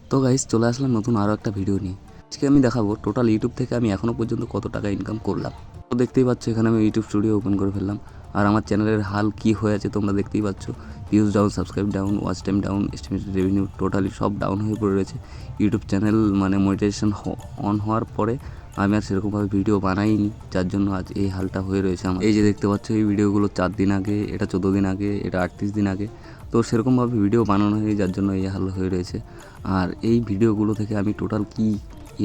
তো গাইস চলে আসলাম নতুন আরও একটা ভিডিও নিয়ে। আজকে আমি দেখাবো টোটাল ইউটিউব থেকে আমি এখনও পর্যন্ত কত টাকা ইনকাম করলাম। তো দেখতেই পাচ্ছ এখানে আমি ইউটিউব স্টুডিও ওপেন করে ফেললাম। আর আমার চ্যানেলের হাল কি হয়ে আছে তোমরা দেখতেই পাচ্ছ। Views down, subscribe down, watch time down, estimated revenue totally সব ডাউন হয়ে পড়ে রয়েছে। ইউটিউব চ্যানেল মানে মনিটাইজেশন অন হওয়ার পরে আমি আর সেরকমভাবে ভিডিও বানাইনি, যার জন্য আজ এই হালটা হয়ে রয়েছে আমার। এই যে দেখতে পাচ্ছ এই ভিডিওগুলো 4 দিন আগে, এটা 14 দিন আগে, এটা 38 দিন আগে। তো সেরকমভাবে ভিডিও বানানো হয়নি, যার জন্য এই হাল হয়ে রয়েছে। আর এই ভিডিওগুলো থেকে আমি টোটাল কি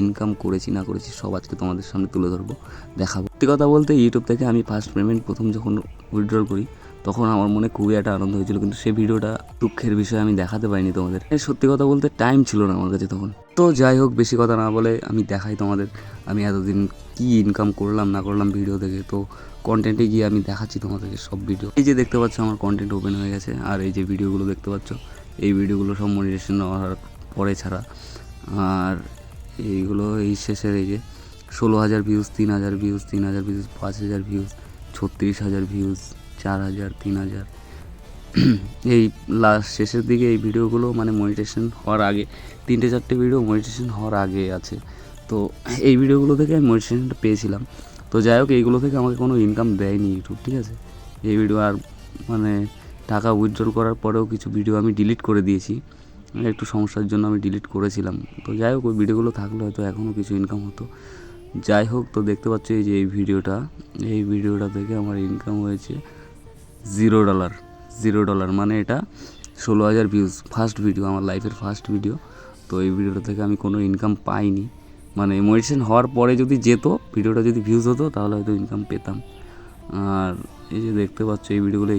ইনকাম করেছি না করেছি সব আজকে তোমাদের সামনে তুলে ধরবো, দেখাবো। সত্যি কথা বলতে ইউটিউব থেকে আমি ফার্স্ট পেমেন্ট প্রথম যখন উইথড্রল করি তখন আমার মনে খুবই একটা আনন্দ হয়েছিল, কিন্তু সেই ভিডিওটা দুঃখের বিষয় আমি দেখাতে পারিনি তোমাদের। সত্যি কথা বলতে টাইম ছিল না আমার কাছে তখন। তো যাই হোক, বেশি কথা না বলে আমি দেখাই তোমাদের আমি এতদিন কি ইনকাম করলাম না করলাম ভিডিও থেকে। তো কন্টেন্টে গিয়ে আমি দেখাচ্ছি তোমাদেরকে সব ভিডিও। এই যে দেখতে পাচ্ছ আমার কন্টেন্ট ওপেন হয়ে গেছে, আর এই যে ভিডিওগুলো দেখতে পাচ্ছ এই ভিডিওগুলো সব মনিটাইজেশন হওয়ার পরে ছাড়া। আর এইগুলো এই শেষের এই যে 16,000 views, 3,000 views, 3,000 views, 5,000 views, 36,000 views, 4,000, 3,000। এই লাস্ট শেষের দিকে এই ভিডিওগুলো মানে মনিটাইজেশন হওয়ার আগে 3-4টে ভিডিও মনিটাইজেশন হওয়ার আগে আছে। তো এই ভিডিওগুলো থেকে আমি মনিটাইজেশনটা পেয়েছিলাম। তো যাই হোক, এইগুলো থেকে আমাকে কোনো ইনকাম দেয়নি ইউটিউব, ঠিক আছে। এই ভিডিও আর মানে টাকা উইথড্রল করার পরেও কিছু ভিডিও আমি ডিলিট করে দিয়েছি, একটু সমস্যার জন্য আমি ডিলিট করেছিলাম। তো যাই হোক, ওই ভিডিওগুলো থাকলে হয়তো এখনও কিছু ইনকাম হতো। যাই হোক, তো দেখতে পাচ্ছ এই যে এই ভিডিওটা থেকে আমার ইনকাম হয়েছে $0। $0 মানে এটা 16,000 ভিউজ, ফার্স্ট ভিডিও, আমার লাইফের ফার্স্ট ভিডিও। তো এই ভিডিওটা থেকে আমি কোনো ইনকাম পাইনি, মানে মনিটাইজেশন হওয়ার পরে যদি যেত ভিডিওটা, যদি ভিউজ হতো তাহলে হয়তো ইনকাম পেতাম। আর এই যে দেখতে পাচ্ছ এই ভিডিওগুলো,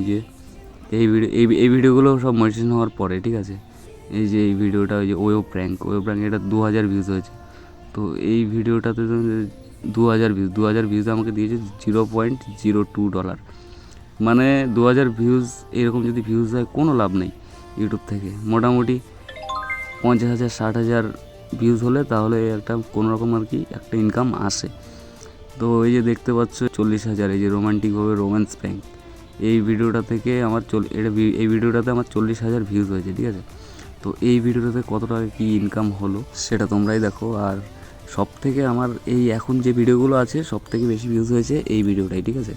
এই ভিডিওগুলো সব মনিটাইজেশন হওয়ার পরে, ঠিক আছে। এই যে এই ভিডিওটা, ওই যে ওয়েও প্র্যাঙ্ক এটা 2,000 ভিউজ হয়েছে। তো এই ভিডিওটাতে 2,000 ভিউজ আমাকে দিয়েছে $0.02। মানে 2,000 ভিউজ, এরকম যদি ভিউজ হয় কোনো লাভ নেই ইউটিউব থেকে। মোটামুটি 50,000 60,000 ভিউজ হলে তাহলে একটা কোনোরকম আর কি একটা ইনকাম আসে। তো এই যে দেখতে পাচ্ছ 40,000, এই যে রোমান্টিকভাবে রোম্যান্স প্র্যাঙ্ক, এই ভিডিওটা থেকে আমার এই ভিডিওটাতে আমার 40,000 ভিউজ হয়েছে, ঠিক আছে। তো এই ভিডিওটাতে কত টাকা কী ইনকাম হলো সেটা তোমরাই দেখো। আর সব থেকে আমার এই এখন যে ভিডিওগুলো আছে সব থেকে বেশি ভিউজ হয়েছে এই ভিডিওটাই, ঠিক আছে।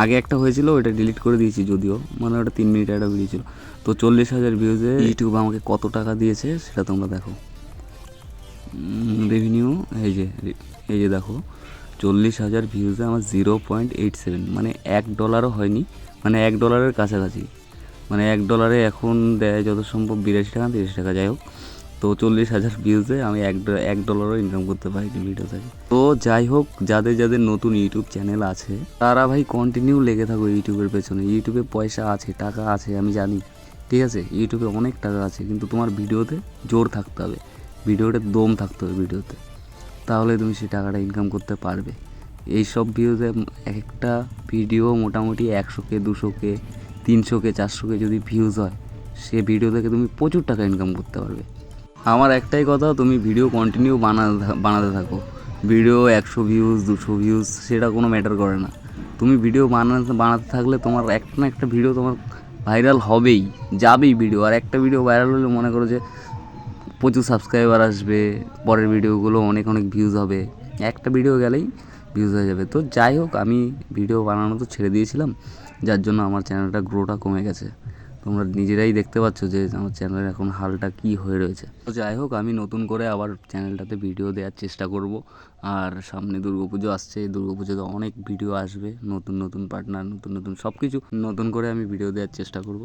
আগে একটা হয়েছিল, ওটা ডিলিট করে দিয়েছি যদিও, মানে ওটা 3 মিনিটের একটা ভিডিও ছিল। তো 40,000 ভিউজে ইউটিউব আমাকে কত টাকা দিয়েছে সেটা তোমরা দেখো। রেভিনিউ এই যে দেখো 40,000 ভিউজে আমার 0.87, মানে $1 হয়নি, মানে $1 কাছাকাছি। মানে $1 এখন দেয় যত সম্ভব 82 টাকা 30 টাকা, যাই হোক। তো 40,000 ভিউজে আমি $1 ইনকাম করতে পারি ভিডিও থেকে। তো যাই হোক, যাদের নতুন ইউটিউব চ্যানেল আছে তারা ভাই কন্টিনিউ লেগে থাকো ইউটিউবের পেছনে। ইউটিউবে পয়সা আছে, টাকা আছে, আমি জানি, ঠিক আছে। ইউটিউবে অনেক টাকা আছে, কিন্তু তোমার ভিডিওতে জোর থাকতে হবে, ভিডিওতে দম থাকতে হবে ভিডিওতে, তাহলে তুমি সেই টাকাটা ইনকাম করতে পারবে। এইসব ভিউতে একটা ভিডিও মোটামুটি 100K 200K 300K 400K যদি ভিউজ হয়, সে ভিডিও থেকে তুমি প্রচুর টাকা ইনকাম করতে পারবে। আমার একটাই কথা, তুমি ভিডিও কন্টিনিউ বানাতে থাকো। ভিডিও 100 ভিউজ 200 ভিউজ সেটা কোনো ম্যাটার করে না। তুমি ভিডিও বানাতে থাকলে তোমার একটা না একটা ভিডিও তোমার ভাইরাল হবেই, যাবেই ভিডিও। আর একটা ভিডিও ভাইরাল হলে মনে করো যে প্রচুর সাবস্ক্রাইবার আসবে, পরের ভিডিওগুলো অনেক ভিউজ হবে, একটা ভিডিও গেলেই ভিউজ হয়ে যাবে। তো যাই হোক, আমি ভিডিও বানানো তো ছেড়ে দিয়েছিলাম, যার জন্য আমার চ্যানেলটা গ্রোটা কমে গেছে। তোমরা নিজেরাই দেখতে পাচ্ছ যে আমার চ্যানেলের এখন হালটা কি হয়ে রয়েছে। তো যাই হোক, আমি নতুন করে আবার চ্যানেলটাতে ভিডিও দেওয়ার চেষ্টা করব। আর সামনে দুর্গাপুজো আসছে, এই দুর্গাপুজোতে অনেক ভিডিও আসবে, নতুন পার্টনার, নতুন সব কিছু নতুন করে আমি ভিডিও দেওয়ার চেষ্টা করব।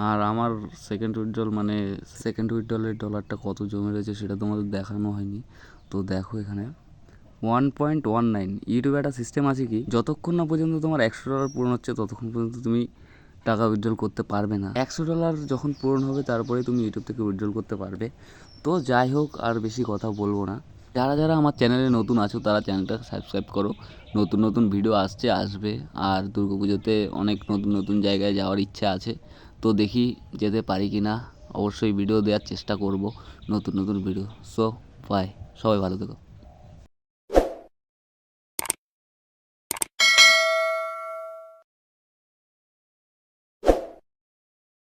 আর আমার সেকেন্ড উইথড্রলের ডলারটা কত জমে রয়েছে সেটা তোমাদের দেখানো হয়নি। তো দেখো এখানে 1.19। ইউটিউবে একটা সিস্টেম আছে কি, যতক্ষণ না পর্যন্ত তোমার $100 পূরণ হচ্ছে ততক্ষণ পর্যন্ত তুমি টাকা উইথড্রল করতে পারবে না। $100 যখন পূরণ হবে তারপরে তুমি ইউটিউব থেকে উইথড্রল করতে পারবে। তো যাই হোক, আর বেশি কথা বলবো না। যারা আমার চ্যানেলে নতুন আছো তারা চ্যানেলটা সাবস্ক্রাইব করো। নতুন ভিডিও আসবে। আর দুর্গাপুজোতে অনেক নতুন জায়গায় যাওয়ার ইচ্ছা আছে, তো দেখি যেতে পারি কি না। অবশ্যই ভিডিও দেওয়ার চেষ্টা করব, নতুন ভিডিও। সো বাই, সবাই ভালো থেকো।